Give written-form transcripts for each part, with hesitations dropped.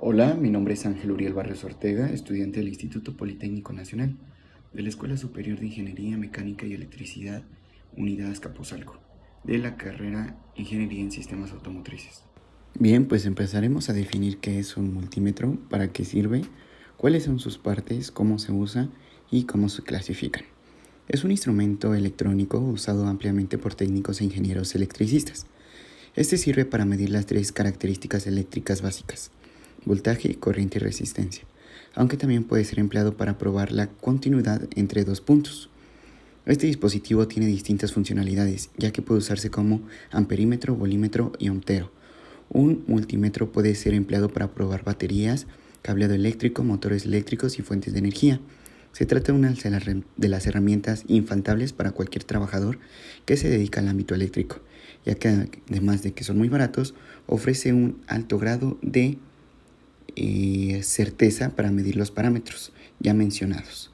Hola, mi nombre es Ángel Uriel Barrios Ortega, estudiante del Instituto Politécnico Nacional, de la Escuela Superior de Ingeniería Mecánica y Electricidad, Unidad Azcapotzalco, de la carrera Ingeniería en Sistemas Automotrices. Bien, pues empezaremos a definir qué es un multímetro, para qué sirve, cuáles son sus partes, cómo se usa y cómo se clasifican. Es un instrumento electrónico usado ampliamente por técnicos e ingenieros electricistas. Este sirve para medir las tres características eléctricas básicas: voltaje, corriente y resistencia, aunque también puede ser empleado para probar la continuidad entre dos puntos. Este dispositivo tiene distintas funcionalidades, ya que puede usarse como amperímetro, volímetro y ohmtero. Un multímetro puede ser empleado para probar baterías, cableado eléctrico, motores eléctricos y fuentes de energía. Se trata de una de las herramientas infaltables para cualquier trabajador que se dedica al ámbito eléctrico, ya que además de que son muy baratos, ofrece un alto grado de certeza para medir los parámetros ya mencionados.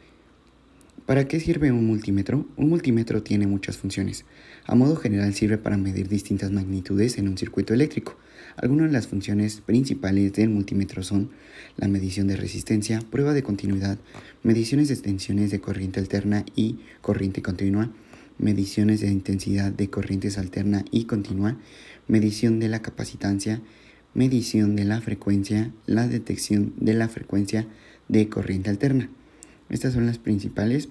¿Para qué sirve un multímetro? Un multímetro tiene muchas funciones. A modo general sirve para medir distintas magnitudes en un circuito eléctrico. Algunas de las funciones principales del multímetro son la medición de resistencia, prueba de continuidad, mediciones de tensiones de corriente alterna y corriente continua, mediciones de intensidad de corrientes alterna y continua, medición de la capacitancia, medición de la frecuencia, la detección de la frecuencia de corriente alterna. Estas son las principales.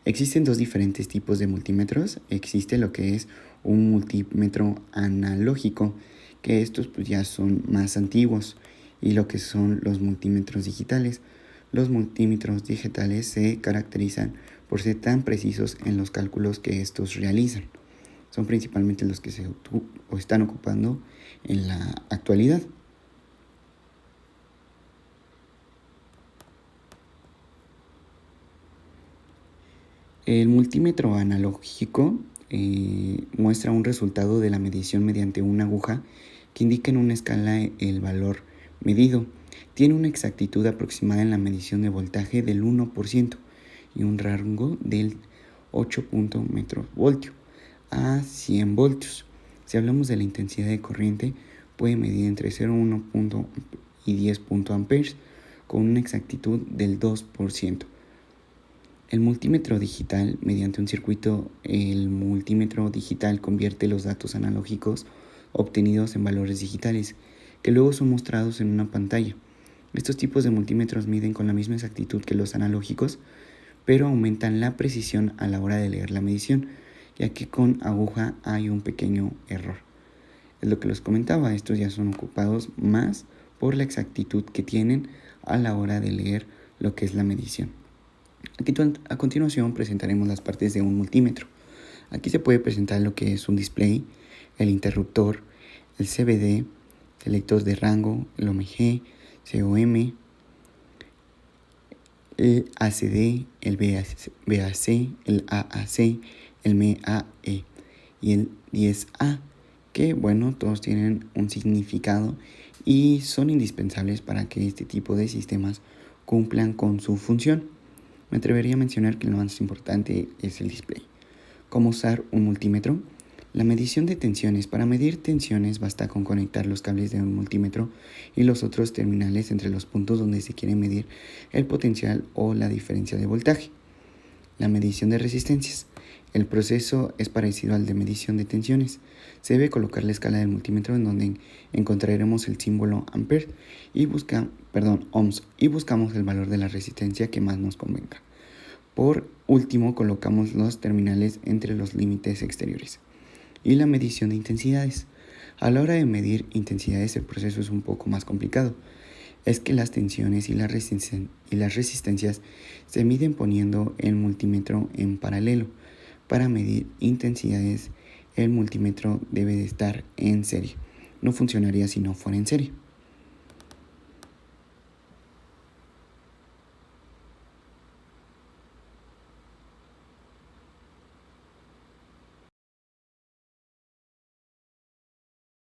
Existen dos diferentes tipos de multímetros. Existe lo que es un multímetro analógico, que estos pues ya son más antiguos, y lo que son los multímetros digitales. Los multímetros digitales se caracterizan por ser tan precisos en los cálculos que estos realizan. Son principalmente los que se están ocupando en la actualidad. El multímetro analógico muestra un resultado de la medición mediante una aguja que indica en una escala el valor medido. Tiene una exactitud aproximada en la medición de voltaje del 1% y un rango del 8 metros voltio a 100 voltios. Si hablamos de la intensidad de corriente, puede medir entre 0,1 y 10 amperes con una exactitud del 2%. El multímetro digital, mediante un circuito, el multímetro digital convierte los datos analógicos obtenidos en valores digitales, que luego son mostrados en una pantalla. Estos tipos de multímetros miden con la misma exactitud que los analógicos, pero aumentan la precisión a la hora de leer la medición, ya que con aguja hay un pequeño error. Es lo que les comentaba, estos ya son ocupados más por la exactitud que tienen a la hora de leer lo que es la medición. Aquí a continuación presentaremos las partes de un multímetro. Aquí se puede presentar lo que es un display, el interruptor, el CVD, selector de rango, el OMG, COM, el ACD, el BAC, el AAC, el MEAE y el 10A, que bueno, todos tienen un significado y son indispensables para que este tipo de sistemas cumplan con su función. Me atrevería a mencionar que lo más importante es el display. ¿Cómo usar un multímetro? La medición de tensiones. Para medir tensiones basta con conectar los cables de un multímetro y los otros terminales entre los puntos donde se quiere medir el potencial o la diferencia de voltaje. La medición de resistencias. El proceso es parecido al de medición de tensiones. Se debe colocar la escala del multímetro en donde encontraremos el símbolo ampere y ohms, y buscamos el valor de la resistencia que más nos convenga. Por último, colocamos los terminales entre los límites exteriores. Y la medición de intensidades. A la hora de medir intensidades, el proceso es un poco más complicado. Es que las tensiones y las resistencias se miden poniendo el multímetro en paralelo. Para medir intensidades, el multímetro debe de estar en serie. No funcionaría si no fuera en serie.